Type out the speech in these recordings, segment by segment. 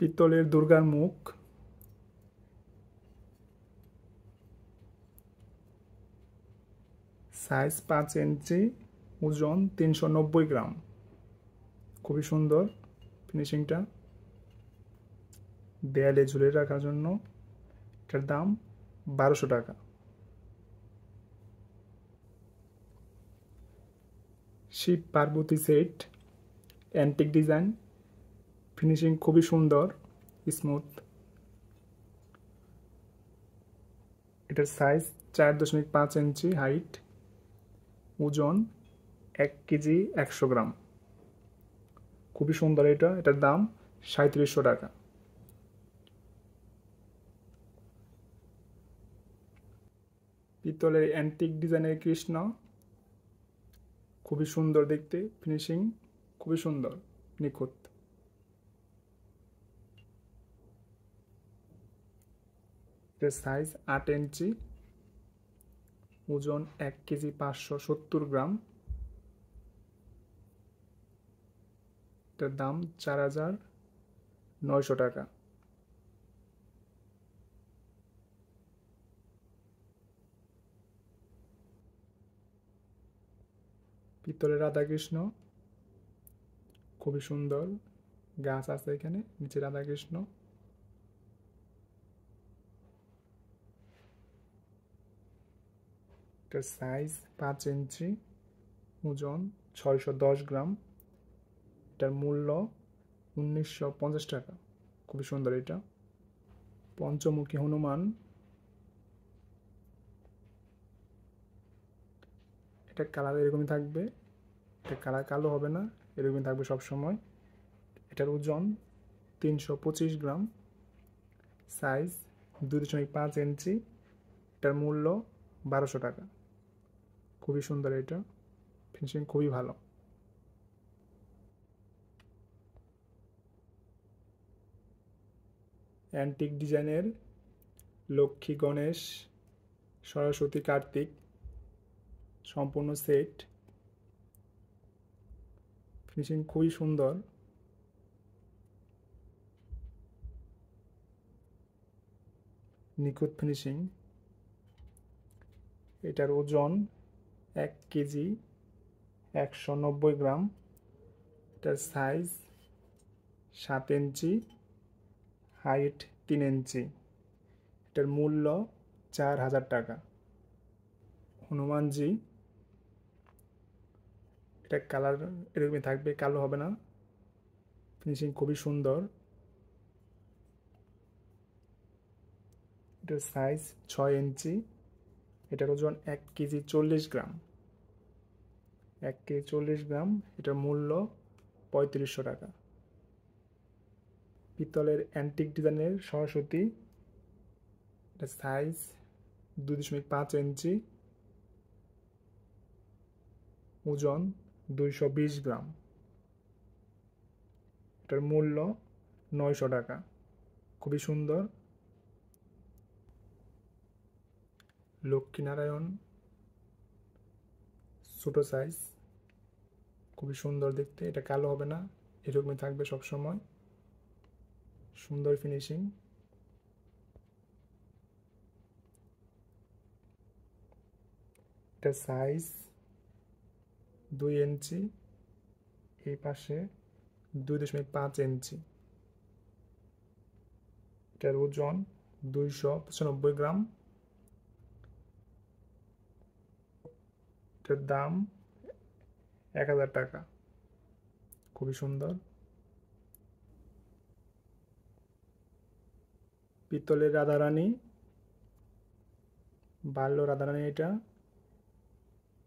পিতলের দুর্গার মুখ, সাইজ 5 ইঞ্চি, ওজন 390 গ্রাম। খুবই সুন্দর ফিনিশিংটা, দেয়ালে ঝুলে রাখার জন্য। এটার দাম 1200 টাকা। Shiva Parvati set, antique design, finishing খুবই সুন্দর, স্মুথ। এটার সাইজ 4.5 ইঞ্চি হাইট, ওজন 1 কেজি 100 গ্রাম। খুবই সুন্দর এটা, এটার দাম 3700 টাকা। পিতলের অ্যান্টিক ডিজাইনের কৃষ্ণ, খুবই সুন্দর দেখতে, ফিনিশিং খুবই সুন্দর, নিখুঁত। এর সাইজ 8 ইঞ্চি, ওজন 1 কেজি 570 গ্রাম। এটার দাম 4900 টাকা। পিতলের রাধাকৃষ্ণ, খুবই সুন্দর, গাছ আছে এখানে, নিচে রাধাকৃষ্ণ। এটার সাইজ 5 ইঞ্চি, ওজন 610 গ্রাম। এটার মূল্য 1950 টাকা। খুবই সুন্দর এটা। পঞ্চমুখী হনুমান, এটা কালার এরকমই থাকবে, এটা কালার কালো হবে না, এরকমই থাকবে সব সময়। এটার ওজন 325 গ্রাম, সাইজ 2.5 ইঞ্চি। এটার মূল্য 1200 টাকা। খুবই সুন্দর এটা, ফিনিশিং খুবই ভালো। অ্যান্টিক ডিজাইনের লক্ষ্মী, গণেশ, সরস্বতী, কার্তিক সম্পূর্ণ সেট, ফিনিশিং খুবই সুন্দর। নিখুঁত ফিনিশিং। এটার ওজন 1 কেজি 190 গ্রাম। এটার সাইজ 7 ইঞ্চি, হাইট 3 ইঞ্চি। এটার মূল্য 4000 টাকা। হনুমানজি, এটা কালার এরকমই থাকবে, কালো হবে না, ফিনিশিং খুবই সুন্দর। এটার সাইজ 6 ইঞ্চি। এটার ওজন 1 কেজি 40 গ্রাম। 1 কেজি 40 গ্রাম। এটার মূল্য 3500 টাকা। পিতলের অ্যান্টিক ডিজাইনের সরস্বতী, এটা সাইজ 2.5 ইঞ্চি, ওজন 220 গ্রাম। এটার মূল্য 900 টাকা। খুবই সুন্দর। লক্ষ্মীনারায়ণ, ছোটো সাইজ, খুবই সুন্দর দেখতে, এটা কালো হবে না, এরকমই থাকবে সব সময়, সুন্দর ফিনিশিং। এটা সাইজ 2 ইঞ্চি, এই পাশে 2.5 ইঞ্চি। এটার ওজন 295 গ্রাম। এটার দাম 1000 টাকা। খুবই সুন্দর। পিতলের রাধারানী, বাল্য রাধারানী,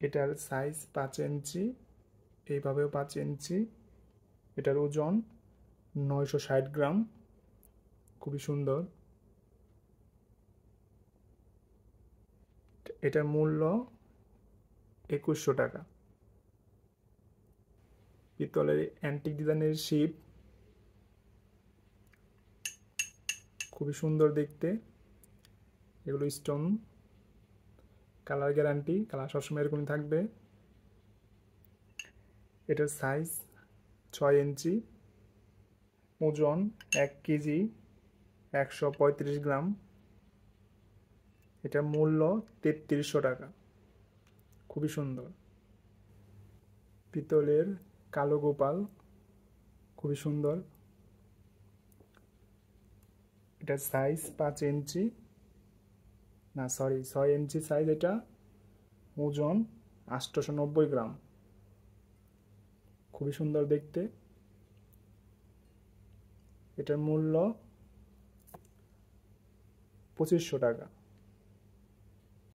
এটার সাইজ 5 ইঞ্চি, এইভাবেও 5 ইঞ্চি। এটার ওজন 960 গ্রাম। খুবই সুন্দর। এটার মূল্য 2100 টাকা। পিতলের অ্যান্টিক ডিজাইনের শিব, খুবই সুন্দর দেখতে, এগুলো স্টোন, কালার গ্যারান্টি, কালার সবসময় এরকমই থাকবে। এটার সাইজ 6 ইঞ্চি। ওজন 1 কেজি 135 গ্রাম। এটার মূল্য 3300 টাকা। খুবই সুন্দর। পিতলের কালো গোপাল, খুবই সুন্দর। এটার সাইজ 5 ইঞ্চি, না সরি 6 ইঞ্চি সাইজ। এটা ওজন 890 গ্রাম। খুবই সুন্দর দেখতে। এটার মূল্য 2500 টাকা।